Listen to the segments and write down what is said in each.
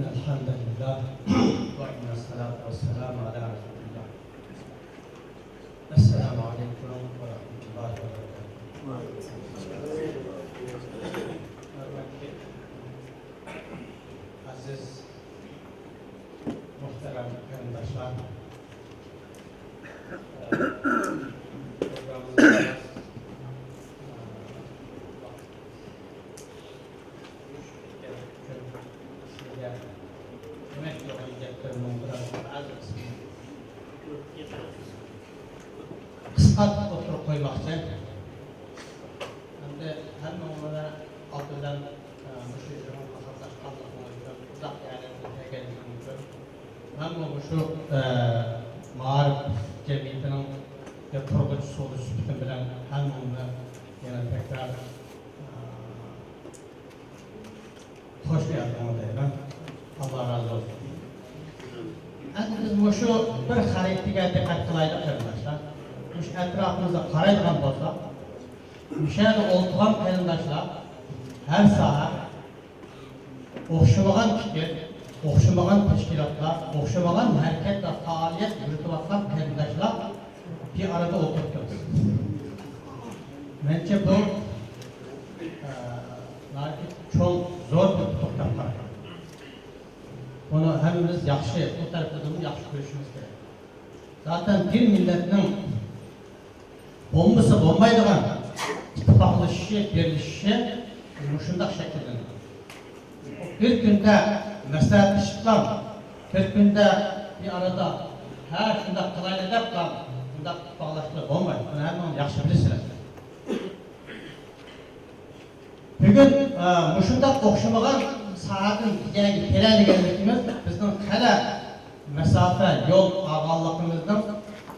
الحمد لله وإن الصلاة والسلام على رسول الله. السلام عليكم ورحمة الله وبركاته. Aziz, muhterem arkadaşlar, programımızda kıskat oturup koymakta. Hem de hem onlara altından müşterilerin kasaplaşkanlıklarından uzak yerlerine geldiğimizde hem şu mağarip cemiyetinin kurulucusu oluş bütün bilen hem onunla yine tekrar hoş geldiniz deyim. Allah razı olsun. Biz şu bir hareketiga dikkat kılaydık arkadaşlar. Şu etrafımızda qaraydigan bo'lsak, müşahede oltuğan qarindoshlar her saha o'xshamagan fikr, o'xshamagan tashkilotlar, o'xshamagan harakat va faoliyat yuritayotgan qarindoshlar bir arada o'tirib turibdi. Menimcha bu çok zor bir to'xtab qaraydi. Bunu hemimiz yaxshi, bu tarafdan yaxshi ko'rishimiz kerak. Zaten bir milletning bo'lmasa bo'lmaydigan ittifoqlashishi, birlashishi shunday shakllanadi. Bir kunda maslahatlashiblar, bir kunda bir arada her shunday qilaylik deb bunday ittifoqlashib bo'lmaydi. Buni hammamiz yaxshi bilasizlar. Bugun shunday o'xshamagan saatın kelaydiganligimiz bizning qala masofa yo'l olganligimizning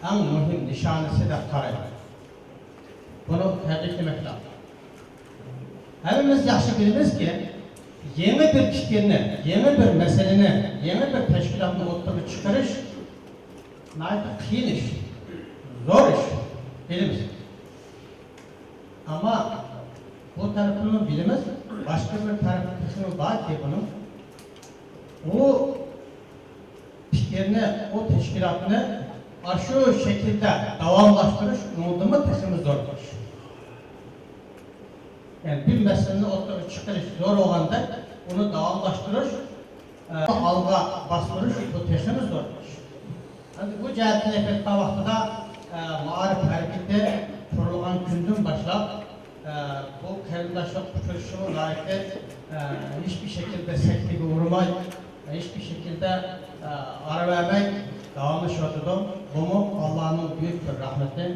eng muhim nishonasi deb qarayman. Bunu tabriklamak lazım. Hepimiz yaxshi bilamizki, yeni bir fikirni, yeni bir meseleni, yeni bir teşkilatni o'rtaga chiqarish qiyin ish, zo'r ish, bilamiz. Ama bu tarafını bilimiz, başka bir tarafı var ki bunun. O fikrini, o teşkilatını şu şekilde devamlaştırış, umudumuz tesimiz zordur. Yani bir meselenin ortaya çıkarış zor olanda onu devamlaştırış, alga bastırış, bu tesimiz zordur. Yani bu cihetten efekta vaxtıda Ma'arif hareketi kurulgan günden başlayıp bu karindaşlık uçuruşunu layıklı hiçbir şekilde sektiği uğramay, hiçbir şekilde ara vermek devamlı şartıdır. Bunu Allah'ın büyük bir rahmeti,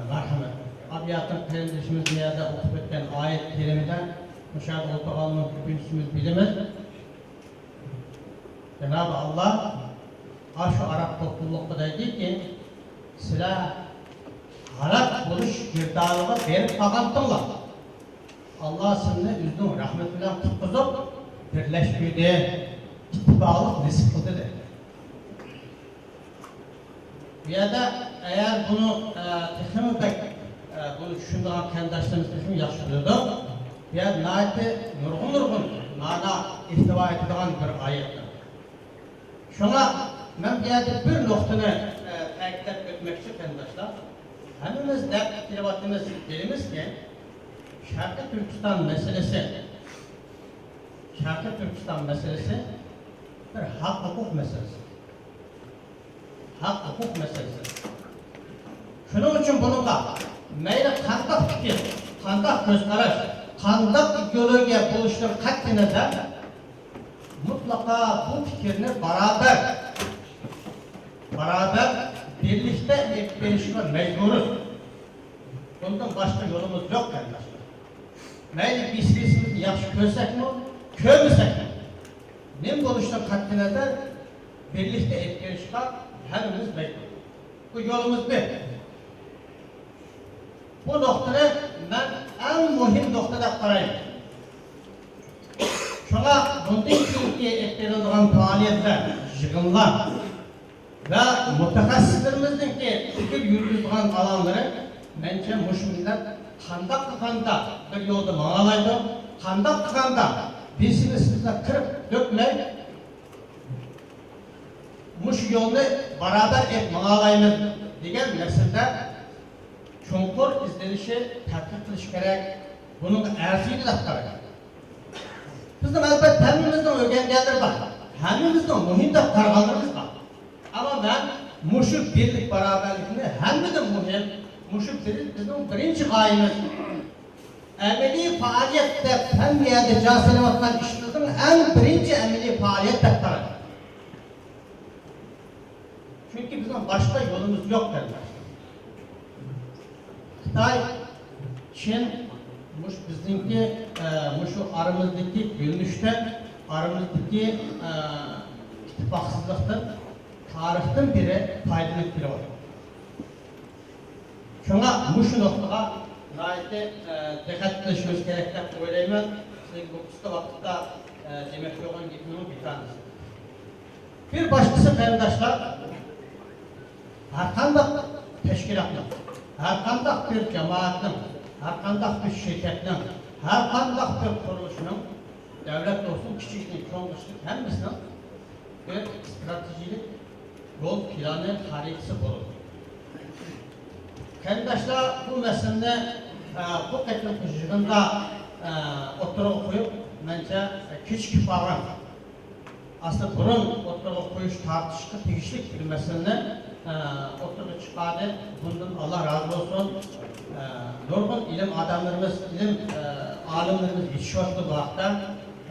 merhamet. Abiyatın karindişimiz niyade okup etken ayet kerimeden müşahede otoğanının hükümsümüz bilimiz. Cenab-ı Allah şu Arap toplulukta dedi ki silah halak buluş girdağına verip bağıntınlar. Allah sizinle üzdün rahmetinden tutkuzup birleşmeydi, ittifaklık nisip kıldı dedi. Ya da eğer bunu tekrar pek bunu düşündüğün kendilerimiz için yaşlıyordu. Ya nâiti nurgun mana ihtiva edilen bir ayettir. Şuna ben bir noktanı takip etmek için kendiler. Hepimiz dert tilavatımız bilimiz ki Şarkı Türkistan meselesi bir hak hukuk meselesi. Hak hukuk meselesi. Şunun için bununla meyli kandak fikir, kandak gözkaraş, kandak ideolojiye buluştuğu katline de mutlaka bu fikrini beraber birlikte ekleşime mecburuz. Bundan başka yolumuz yok arkadaşlar. Meyli birisini yaxşı körsek mi, körmesek mi? Ne buluştuğu katline de birlikte ekleşime hepimiz mecburuz. Bu yolumuz bir. Bu noktada ben en mühim noktada karayım. Şuna bundan Türkiye eklerildiğin faaliyetler, yığınlar ve mütehassislerimizin ki fikir yürütülen alanları bence müşmiller kandak bir yolda mağalaydı, kandak birisini kırıp dökmeyi muş yolunu beraber etmağalayımız degan meselede çonkur izlenişi tadqiq qilish kerak. Bunun arziydi de kerak. Bizim elbette hemimizin öğrengenleri var. Hemimizin muhim de kararlarımız var. Ama ben muşu birlik beraberlikini hemimizin muhim, muşu birlik bizim birinci gayemiz. Emeli faaliyette femmiyede caselevattan işletin en birinci emeli faaliyet tekrar. Çünkü bizim başka yolumuz yok derler. Xitay, Çin, bizimki şu aramızdaki bölünüşten, aramızdaki ittifaqsızlıktan, tarihten biri faydalanıp biri var. Şuna şu noktada gayet dikkat qilishimiz kerak deb o'ylayman. Siz bu qisqa vaqtda demek yo'g'on gapning bir tanesi. Bir başkası qarindoshlar, har qanday tashkilotning, har qanday bir jamoatning, har qanday bir shirkatning, har qanday bir qurilishning, davlat olsun, kichiklik, cho'ng'ishlik hammasining bir stratejik yol planı xaritasi bo'ladi. Qarindoshlar bu meseleni bu qatim yig'inda o'ttirib qo'yib, menimcha kechki program aslında burun o'ttirib qo'yish tartishga tegishli bir meseleni o'ttirib chiqadi. Bundan Allah razı olsun. Nurg'un ilim adamlarımız, ilim alimlerimiz yetişiyotdi bu vaqtda.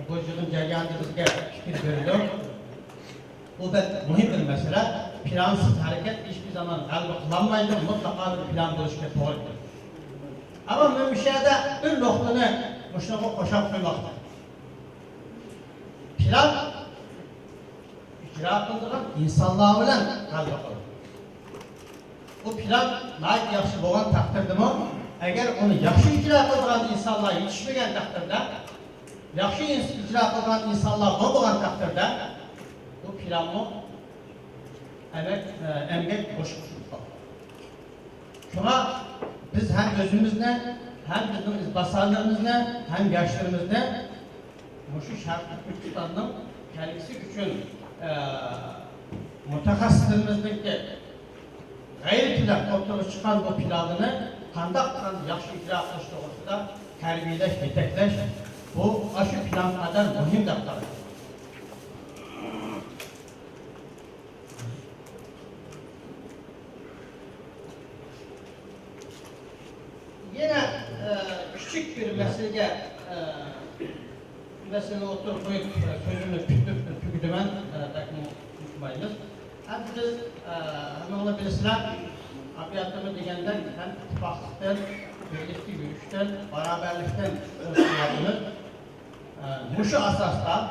Bu yig'in jarayonida bizga fikr berildi. Bu da muhim bir mesele. Plansız hareket hiçbir zaman g'alaba qilolmaydi. Mutlaka bir plan bo'lishga to'g'ri keladi. Ama bu şeyde bir noktani muşnaqa qo'shib qo'ymoqda. Plan icra qiladigan insonlar bilan g'alaba qiladi. Bu plan nayt yaxshi bo'lgan taqdirdami, agar uni yaxshi icra qiladigan insonlar yetishmagan taqdirda, yaxshi icra qiladigan insonlar bo'lmagan taqdirda bu planni emgek boşluk tutmak. Şuna biz hem gözümüzle, hem bizim izbasarlarımızla, hem yaşlarımızla şu şartlı Türkistan'ın kendisi için mutahassislerimizde gayretiyle ortaya çıkan bu planını kandak yaxşı icra qilish to'g'risida tarbiyalash, yetaklash bu aşı plan kadar muhim daftar. Yine küçük bir meseleye oturup koyup sözümü tüküdümen takımı tutmayınız. Hem biz hemen olabilirsiniz. Abiyatlımı degenden hem ittifaklıktan, birlikte yürüyüşten, beraberlikten yapılır. Muşu asasda,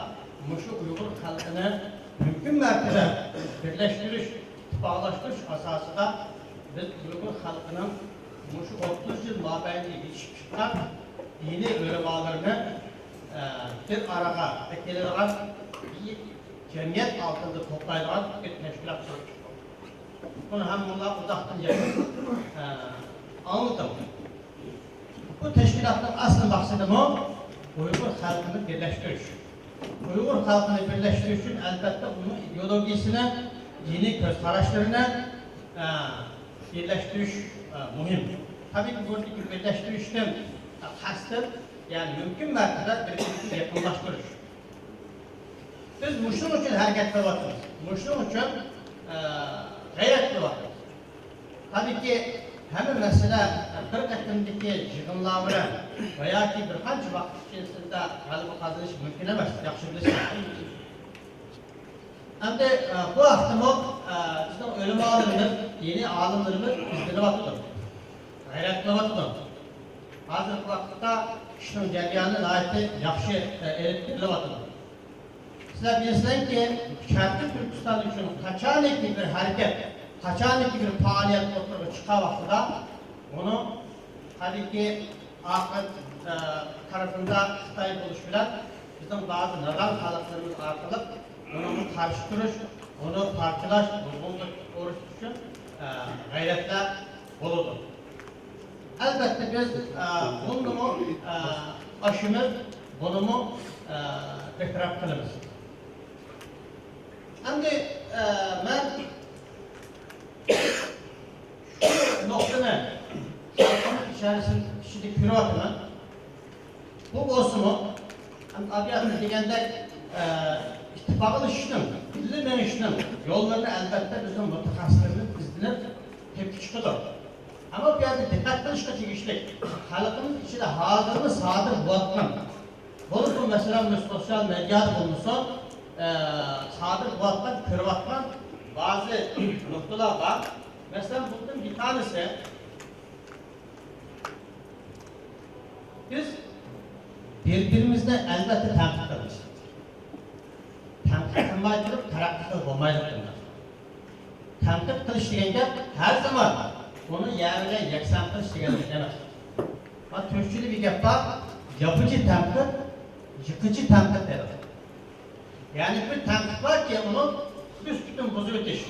Muşu Uygur halkını mümkün mertebe birleştiriş, ittifaklaştırış asasında biz Uygur halkının Muşu 30 yıl mabeyinde yetişmişler, dini ölemalarını bir araya ekleyen bir cemiyet altında toplayılan bir teşkilat çalışıyor. Bunu hem bunlar uzaktan yapıyor. Anladım. Bu teşkilatın asıl maksadı mı? Uygur halkını birleştiriş. Uygur halkını birleştiriş için elbette bunun ideolojisine, dini gösterişlerine birleştiriş mühim. Tabii ki buradaki birleştirişten kastım yani mümkün mertebe birbirine yakınlaştırış. Biz Muş'un için hareketli bakıyoruz. Muş'un için gayretli bakıyoruz. Tabii ki hem mesela bir katındaki yığınlarına veya ki birkaç vakit içerisinde galiba kazanış mümkün emez. Yaxşı bilirsin. Hem de bu haftamı bizim ölüm alimimiz, yeni alimlerimiz bizlere bakıyor. Gayretli bakıyor. Hazır vakitte kişinin ceryanı layıklı yaxşı erittirili bakıyor. Sizler bilirsiniz ki Şarkı Türkistan için kaçanlık bir hareket, kaçanlık bir faaliyet ortaya çıkan vakitte onu tabii ki akıl tarafında Xitay buluşuyla bizim bazı neden kalıplarımız arkalık onu karıştırış, onu parçalaş, bulgunluk oruç için gayretler buludur. Elbette biz bunu aşımız, bunu bekraf kılırız. Hem de ben şu noktada halkın içerisinde kişilik küratımı bu bozumu tabiatı degende ittifaklı işlem, bilinen işlem yollarını elbette bizim mütehassıslarımız izlenir tepki çıkıyor. Ama bir yerde dikkat kılışta çekişlik, halkımız içinde hazırını sadır bulatman. Bunu mesela sosyal medyada bulunsun, sadır bulatman, kırvatman bazı noktalar var. Mesela bunun bir tanesi, biz birbirimizle elbette tenkit ederiz. Tenkit kılmayıp, terakki olmayıp bunlar. Tenkit kılış degenge her zaman onun yerine yeksan kılış degenge demez. Bak Türkçülü bir gap var, yapıcı tenkit, yıkıcı tenkit der. Yani bir tenkit var ki onun büsbütün bozup öteş.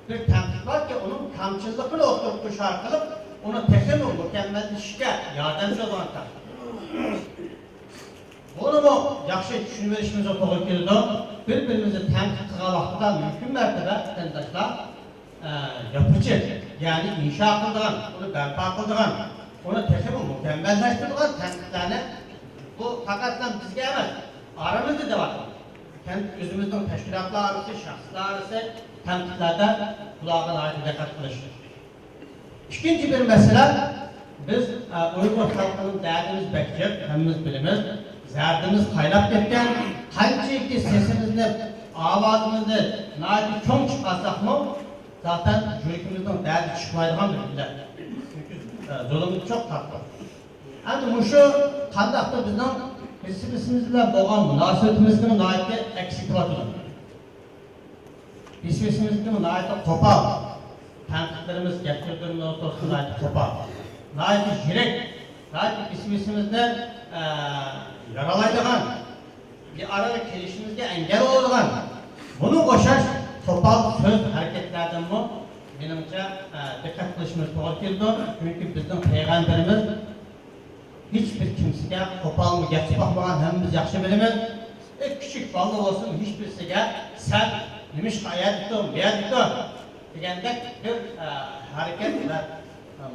Bir tenkit var ki onun kamçılıkıyla oturup kuşartılıp onu tekrar mükemmelleşike yardımcı olan tenkit. Bunu mu yaxşı düşünmüşümüzü doğru geldi. Birbirimizi tenkit kılan vaxtıda mümkün mertebe arkadaşlar yapıcı, yani inşa kıldığın, onu berpa kıldığın, onu tekrar mükemmelleştirdiğin tenkitlerini bu hakikaten bizge emez. Aramızda da var. Kendi özümüzün teşkilatlar arası, şahslar arası tenkitlerde kulağına ait dikkat kılıştır. İkinci bir mesele, biz Uygur halkının derdimiz bekliyor, hemimiz bilimiz, zerdimiz kaynap ketken, hangi ki sesimizni, avazımızı naiti çok çıkarsak mı, zaten jürikimizden derdi çıkmaydıgan bir millet. Çünkü zulümümüz çok tatlı. Yani bu şu kandaktır bizden birbirimize boğan münasibetimizde naiti eksik vardır. Birbirimize naiti kopar. Tenkitlerimiz getirdiğimiz ortasında naiti kopar. Naiti jirek, naiti birbirimize yaralaydıgan, bir araya gelişimizde engel oldugan. Bunu koşar topal söz hareketlerden bu benimce dikkat kılışımız doğru geldi. Çünkü bizim Peygamberimiz hiçbir kimseye topal mı geçip bakmadan hemimiz yaxşı bilimiz. Küçük ballı olsun hiçbirisiyle sen demiş ayet tutun, beyat tutun degende bir hareket ve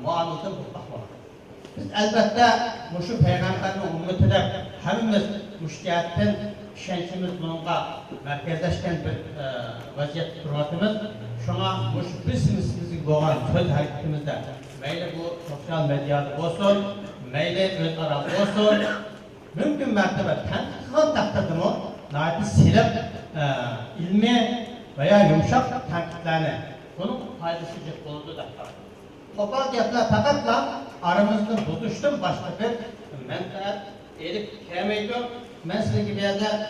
muamelede bakmalı. Biz elbette şu Peygamber'in ümmetiyle hemimiz müşkiyatten işençimiz bununla merkezleşken bir vaziyet durmatımız. Şuna birimizin doğan söz hareketimizde meyle bu sosyal medyada olsun, meyle özara olsun, mümkün mertebe tenkit kılan takdirde mi, naiti silip ilmi veya yumuşak tenkitlerini bunun faydası ciddi olduğu da topal yapılar takatla aramızda tutuştum başka bir menfaat erip gelmeydi. Ben size gibi yerde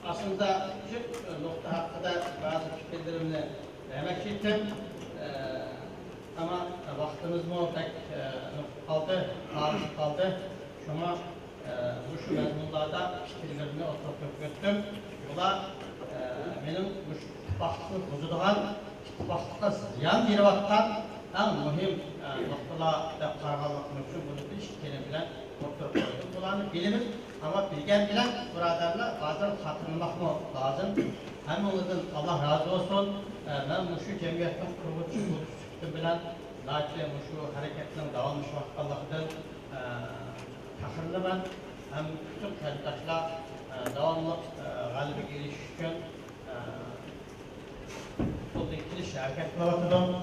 aslında şu nokta hakkında bazı fikirlerimle demek ettim. Ama vaktimiz mu pek kaldı, kaldı. Şuna bu şu mezmunlarda fikirlerimi oturup götürdüm. Bula benim bu ittifaklığı bozuduğun, ittifaklıkta ziyan bir vaktan en mühim noktalarda kararlamak için bunu bir şekilde bilen oturup koydum. Bunları bilimiz ama bilgen bilen buradarlar bazen hatırlamak mı lazım. Hem onlardan Allah razı olsun. Ben bu şu cemiyetten kuruluşu bilen lakin şu hareketlerin davamlı Allah'tan takırlı hem bütün arkadaşlar devamlı galibi gelişken bu dikiliş hareketine bakıyorum.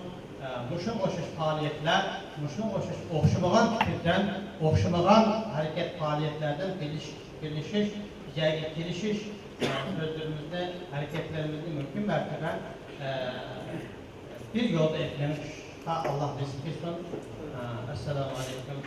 Muşun koşuş faaliyetler, muşun koşuş okşamagan fikirden, okşamagan hareket faaliyetlerden birleşiş, gelişiş sözlerimizde, hareketlerimizde mümkün mertebe bir yolda eklenmiş. Allah bizi kesin. Esselamu Aleyküm.